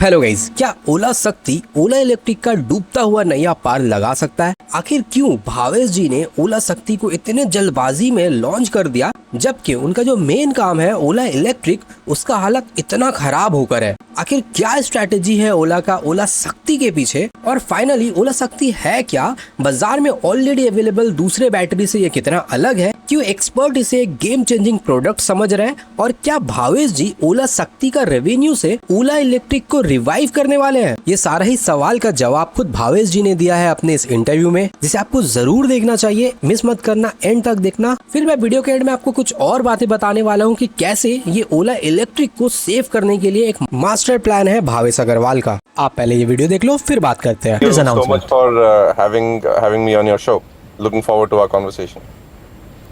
Hello guys, क्या ओला शक्ति ओला electric का डूबता हुआ नया पार लगा सकता है? आखिर क्यों भावेश जी ने ओला शक्ति को इतने जल्दबाजी में लॉन्च कर दिया, जबकि उनका जो मेन काम है ओला इलेक्ट्रिक, उसका हालत इतना खराब होकर है? आखिर क्या स्ट्रैटेजी है ओला का ओला शक्ति के पीछे? और फाइनली ओला शक्ति है क्या? बाजार में ऑलरेडी अवेलेबल दूसरे बैटरी से ये कितना अलग है? क्यों एक्सपर्ट इसे एक गेम चेंजिंग प्रोडक्ट समझ रहे हैं? और क्या भावेश जी ओला शक्ति का रेवेन्यू से ओला इलेक्ट्रिक को रिवाइव करने वाले हैं? ये सारा ही सवाल का जवाब खुद भावेश जी ने दिया है अपने इस इंटरव्यू में, जिसे आपको जरूर देखना चाहिए। मिस मत करना, एंड तक देखना। फिर मैं वीडियो के एंड में आपको कुछ और बातें बताने वाला हूँ कि कैसे ये ओला इलेक्ट्रिक को सेव करने के लिए एक मास्टर प्लान है भावेश अग्रवाल का। आप पहले ये वीडियो देख लो, फिर बात करते हैं। Thank you so much for having me on your show. Looking forward to our conversation.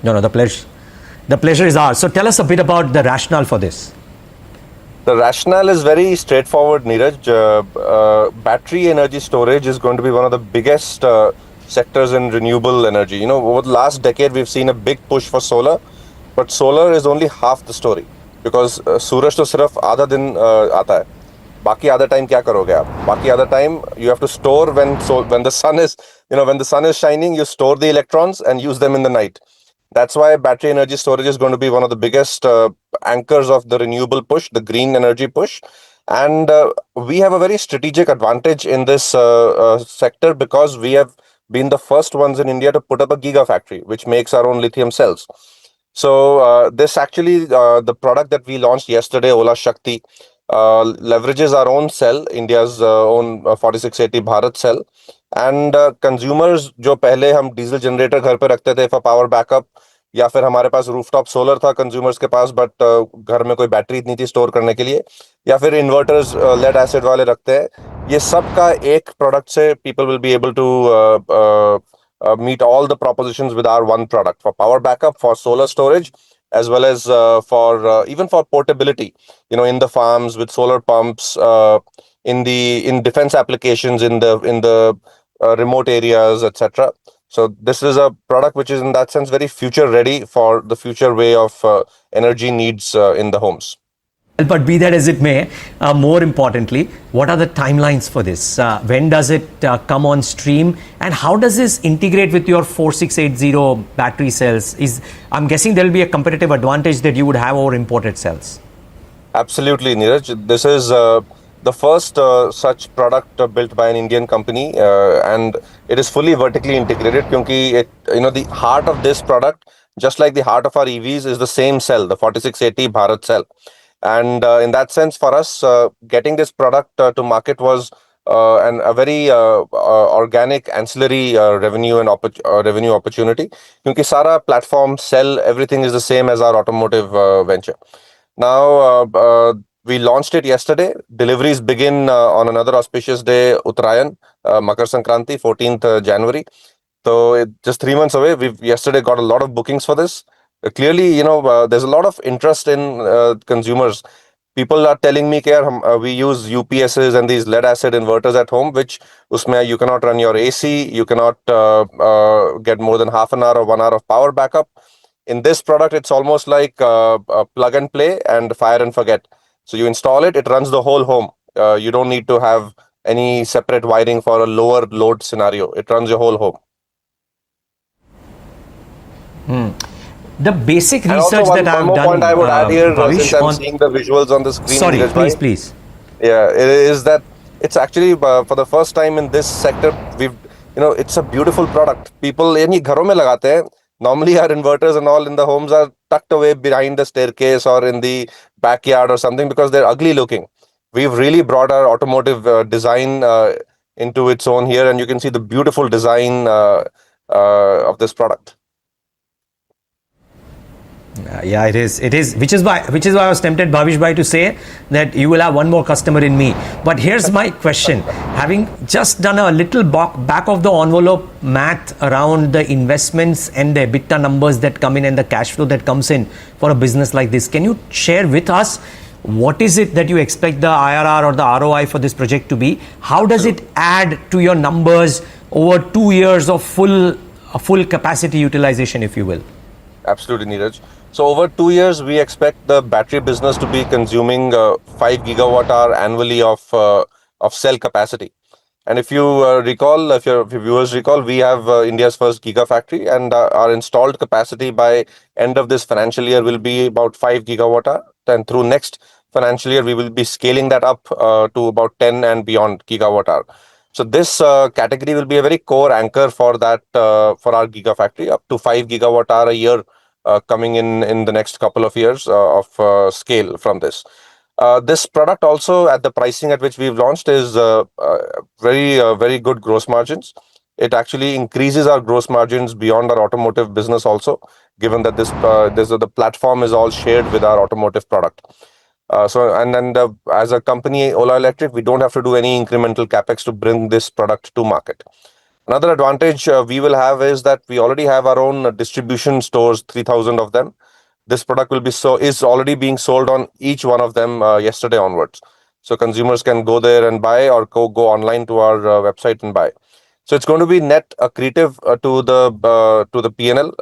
No, the pleasure is ours. So tell us a bit about the rationale for this. The rationale is very straightforward, Neeraj. Battery energy storage is going to be one of the biggest sectors in renewable energy. You know, over the last decade, we've seen a big push for solar, but solar is only half the story because सूरज तो सिर्फ आधा दिन आता है. बाकी आधा time क्या करोगे आप? बाकी आधा time you have to store when the sun is, when the sun is shining, you store the electrons and use them in the night. That's why battery energy storage is going to be one of the biggest anchors of the renewable push, the green energy push. And we have a very strategic advantage in this sector because we have been the first ones in India to put up a gigafactory, which makes our own lithium cells. So this actually, the product that we launched yesterday, Ola Shakti, leverages our own cell, India's own 4680 Bharat cell. And consumers जो पहले हम diesel generator घर पे रखते थे for power backup, या फिर हमारे पास रूफटॉप सोलर था कंज्यूमर्स के पास, बट घर में कोई बैटरी नहीं थी स्टोर करने के लिए, या फिर इन्वर्टर्स लेड एसिड वाले रखते हैं, ये सब का एक product so people will be able to meet all the propositions with our one product for power backup, for solar storage, as well as for even for portability, in the farms with solar pumps, in defense applications, in the remote areas, etc. So this is a product which is in that sense very future ready for the future way of energy needs in the homes. But be that as it may, more importantly, what are the timelines for this? When does it come on stream? And how does this integrate with your 4680 battery cells? I'm guessing there will be a competitive advantage that you would have over imported cells. Absolutely, Neeraj. This is the first such product built by an Indian company, and it is fully vertically integrated because the heart of this product, just like the heart of our EVs, is the same cell, the 4680 Bharat cell. And in that sense, for us, getting this product to market was a very organic ancillary revenue and revenue opportunity. Because Sara platform, cell, everything is the same as our automotive venture. Now, we launched it yesterday. Deliveries begin on another auspicious day, Uttarayan, Makar Sankranti, 14th January. So just 3 months away. We've yesterday got a lot of bookings for this. Clearly, there's a lot of interest in consumers. People are telling me that we use UPSs and these lead acid inverters at home, which usme you cannot run your AC, you cannot get more than half an hour or 1 hour of power backup. In this product, it's almost like a plug and play and fire and forget. So you install it, it runs the whole home. You don't need to have any separate wiring for a lower load scenario. It runs your whole home. The basic research that I've done. One more point I would add here, since I'm seeing the visuals on the screen. Sorry, please. Yeah, it is that it's actually for the first time in this sector, it's a beautiful product. People in घरों में लगाते हैं. Normally our inverters and all in the homes are tucked away behind the staircase or in the backyard or something because they're ugly looking. We've really brought our automotive design into its own here, and you can see the beautiful design of this product. Yeah, it is, which is why I was tempted, Bhavish bhai, to say that you will have one more customer in me. But here's my question. Having just done a little back of the envelope math around the investments and the EBITDA numbers that come in and the cash flow that comes in for a business like this, can you share with us what is it that you expect the IRR or the ROI for this project to be? How does it add to your numbers over 2 years of full capacity utilization, if you will? Absolutely, Neeraj. So over 2 years, we expect the battery business to be consuming 5 gigawatt hour annually of cell capacity. And if you recall, if your viewers recall, we have India's first gigafactory, and our installed capacity by end of this financial year will be about 5 gigawatt hour. And through next financial year, we will be scaling that up to about 10 and beyond gigawatt hour. So this category will be a very core anchor for that for our gigafactory, up to 5 gigawatt hour a year coming in the next couple of years of scale from this. This product also, at the pricing at which we've launched, is very good gross margins. It actually increases our gross margins beyond our automotive business also, given that the platform is all shared with our automotive product. As a company, Ola Electric, we don't have to do any incremental capex to bring this product to market. Another advantage we will have is that we already have our own distribution stores, 3,000 of them. This product is already being sold on each one of them yesterday onwards. So consumers can go there and buy, or go online to our website and buy. So it's going to be net accretive to the P&L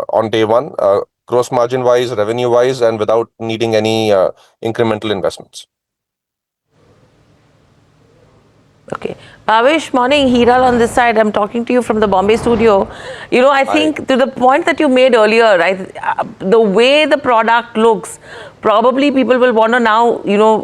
on day one, gross margin wise, revenue wise, and without needing any incremental investments. Okay. Bhavish, morning. Hiral on this side. I'm talking to you from the Bombay studio. I think to the point that you made earlier, right? The way the product looks, probably people will want to now,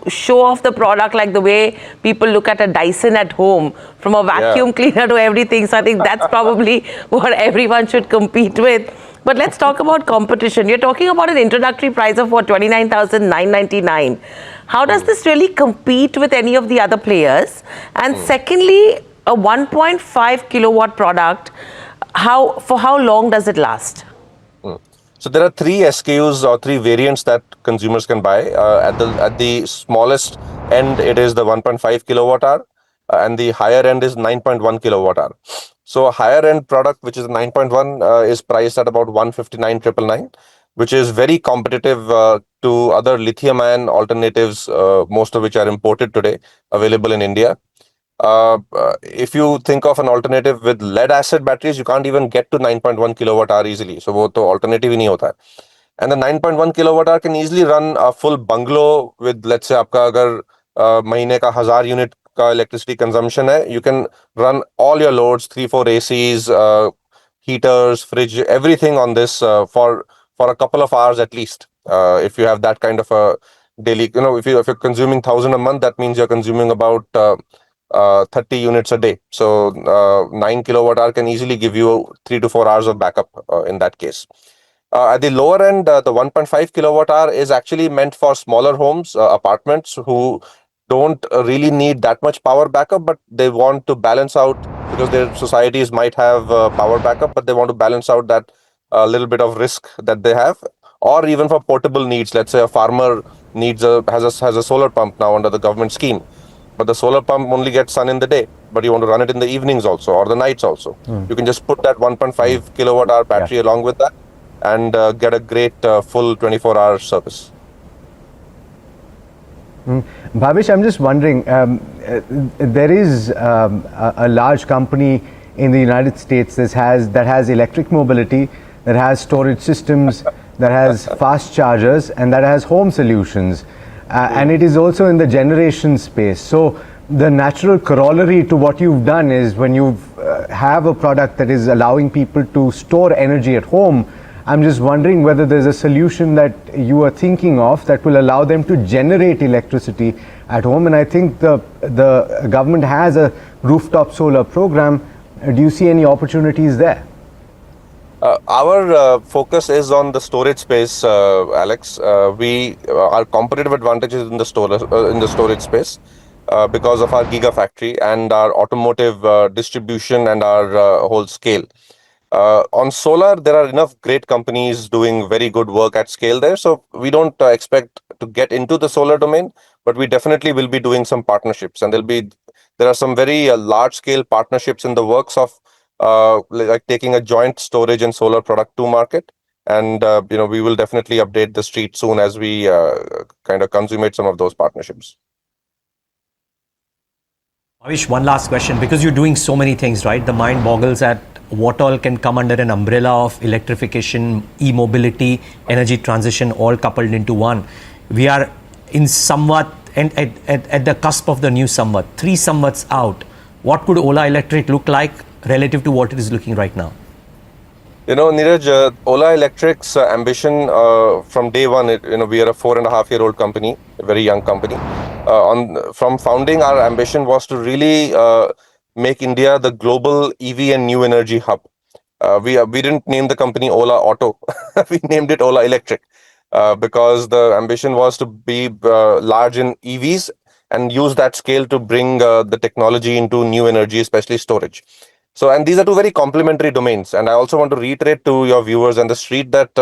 show off the product like the way people look at a Dyson at home, from a vacuum cleaner to everything. So I think that's probably what everyone should compete with. But let's talk about competition. You're talking about an introductory price of 29,999. How does this really compete with any of the other players? And secondly, a 1.5 kilowatt product, for how long does it last? So there are 3 SKUs or 3 variants that consumers can buy. At the smallest end, it is the 1.5 kilowatt hour, and the higher end is 9.1 kilowatt hour. So a higher end product, which is 9.1, is priced at about 159,999, which is very competitive to other lithium-ion alternatives, most of which are imported today, available in India. If you think of an alternative with lead acid batteries, you can't even get to 9.1 kilowatt hour easily. So वो तो alternative ही नहीं होता है. And the 9.1 kilowatt hour can easily run a full bungalow with, let's say, आपका अगर महीने का 1000 unit का electricity consumption है, you can run all your loads, 3-4 ACs, heaters, fridge, everything on this for a couple of hours at least. If you have that kind of a daily, if you're consuming 1,000 a month, that means you're consuming about 30 units a day. So 9 kilowatt hour can easily give you 3 to 4 hours of backup in that case. At the lower end, the 1.5 kilowatt hour is actually meant for smaller homes, apartments, who don't really need that much power backup, but they want to balance out, because their societies might have power backup, but they want to balance out that little bit of risk that they have. Or even for portable needs, let's say a farmer has a solar pump now under the government scheme, but the solar pump only gets sun in the day, but you want to run it in the evenings also, or the nights also. You can just put that 1.5 kilowatt hour battery along with that, and get a great full 24-hour service. Bhavish, I'm just wondering, there is a large company in the United States that has electric mobility, that has storage systems, that has fast chargers, and that has home solutions. And it is also in the generation space. So the natural corollary to what you've done is, when you have a product that is allowing people to store energy at home, I'm just wondering whether there's a solution that you are thinking of that will allow them to generate electricity at home. And I think the government has a rooftop solar program. Do you see any opportunities there? Our focus is on the storage space, Alex. Our competitive advantages in the storage space because of our gigafactory and our automotive distribution and our whole scale. On solar, there are enough great companies doing very good work at scale there. So we don't expect to get into the solar domain, but we definitely will be doing some partnerships. And there are some very large scale partnerships in the works of like taking a joint storage and solar product to market. And we will definitely update the street soon as we kind of consummate some of those partnerships. Bhavish, one last question, because you're doing so many things, right? The mind boggles at what all can come under an umbrella of electrification, e-mobility, energy transition, all coupled into one. We are in somewhat and at the cusp of the new somewhat, 3 somewhats out. What could Ola Electric look like relative to what it is looking right now? You know, Neeraj, Ola Electric's ambition from day one, we are a 4.5-year-old company, a very young company. From founding, our ambition was to really make India the global EV and new energy hub. We didn't name the company Ola Auto. We named it Ola Electric because the ambition was to be large in EVs and use that scale to bring the technology into new energy, especially storage. So, and these are two very complementary domains. And I also want to reiterate to your viewers and the street that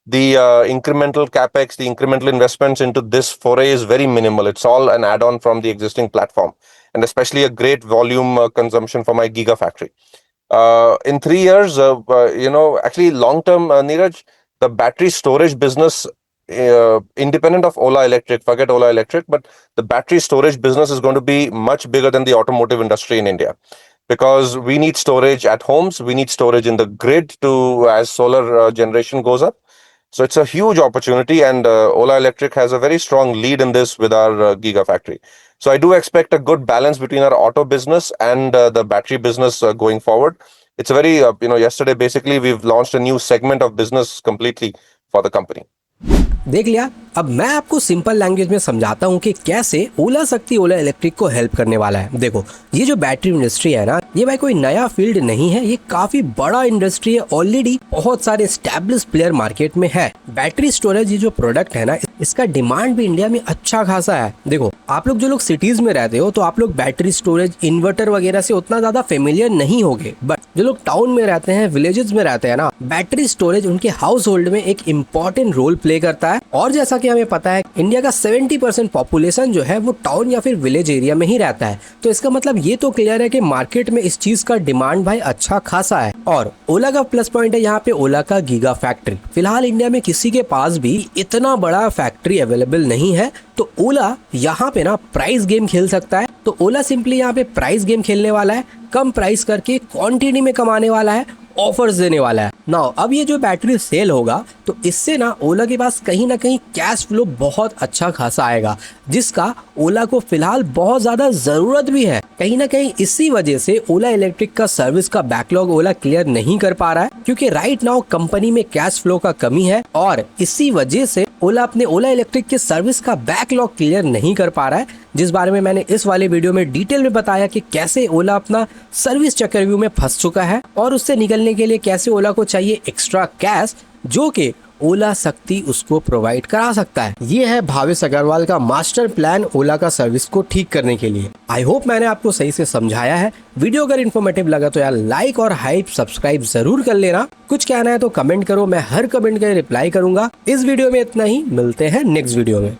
the incremental capex, the incremental investments into this foray is very minimal. It's all an add-on from the existing platform, and especially a great volume consumption for my Gigafactory. In 3 years, actually long-term, Neeraj, the battery storage business, independent of Ola Electric, forget Ola Electric, but the battery storage business is going to be much bigger than the automotive industry in India. Because we need storage at homes, we need storage in the grid as solar generation goes up. So it's a huge opportunity, and Ola Electric has a very strong lead in this with our Gigafactory. So I do expect a good balance between our auto business and the battery business going forward. It's a very, yesterday basically we've launched a new segment of business completely for the company. देख लिया। अब मैं आपको simple language में समझाता हूँ कि कैसे ओला शक्ति ओला इलेक्ट्रिक को हेल्प करने वाला है। देखो, ये जो बैटरी इंडस्ट्री है ना, ये भाई कोई नया फील्ड नहीं है, ये काफी बड़ा इंडस्ट्री है। ऑलरेडी बहुत सारे एस्टैब्लिश प्लेयर मार्केट में है। बैटरी स्टोरेज ये जो प्रोडक्ट है ना, इसका डिमांड भी इंडिया में अच्छा खासा है। देखो, आप लोग जो लोग सिटीज में रहते हो तो आप लोग बैटरी स्टोरेज, इन्वर्टर वगैरह से उतना ज्यादा फेमिलियर नहीं होगे, बट जो लोग टाउन में रहते हैं, विलेजेस में रहते हैं ना, बैटरी स्टोरेज उनके हाउस होल्ड में एक इम्पॉर्टेंट रोल प्ले करता है। और जैसा कि हमें पता है, इंडिया का 70% पॉपुलेशन जो है वो टाउन या फिर विलेज एरिया में ही रहता है। तो इसका मतलब ये तो क्लियर है कि मार्केट में इस चीज का डिमांड भाई अच्छा खासा है। और ओला का प्लस पॉइंट है यहाँ पे ओला का गीगा फैक्ट्री। फिलहाल इंडिया में किसी के पास भी इतना बड़ा फैक्ट्री अवेलेबल नहीं है, तो ओला यहाँ पे ना प्राइस गेम खेल सकता है। तो ओला सिंपली यहाँ पे प्राइस गेम खेलने वाला है, कम प्राइस करके क्वांटिटी में कमाने वाला है, ऑफर्स देने वाला है। नाउ अब ये जो बैटरी सेल होगा तो इससे ना ओला के पास कहीं ना कहीं कैश फ्लो बहुत अच्छा खासा आएगा, जिसका ओला को फिलहाल बहुत ज्यादा जरूरत भी है। कहीं ना कहीं इसी वजह से ओला इलेक्ट्रिक का सर्विस का बैकलॉग ओला क्लियर नहीं कर पा रहा है, क्योंकि राइट नाउ कंपनी में कैश फ्लो का कमी है और इसी वजह से ओला अपने ओला इलेक्ट्रिक के सर्विस का बैकलॉग क्लियर नहीं कर पा रहा है, जिस बारे में मैंने इस वाले वीडियो में डिटेल में बताया कि कैसे ओला अपना सर्विस चक्रव्यूह में फंस चुका है और उससे निकलने के लिए कैसे ओला को चाहिए एक्स्ट्रा कैश, जो कि ओला शक्ति उसको प्रोवाइड करा सकता है। ये है भावेश अग्रवाल का मास्टर प्लान ओला का सर्विस को ठीक करने के लिए। आई होप मैंने आपको सही से समझाया है। वीडियो अगर इन्फॉर्मेटिव लगा तो यार लाइक और हाइप सब्सक्राइब जरूर कर लेना। कुछ कहना है तो कमेंट करो, मैं हर कमेंट का रिप्लाई करूंगा। इस वीडियो में इतना ही, मिलते हैं नेक्स्ट वीडियो में।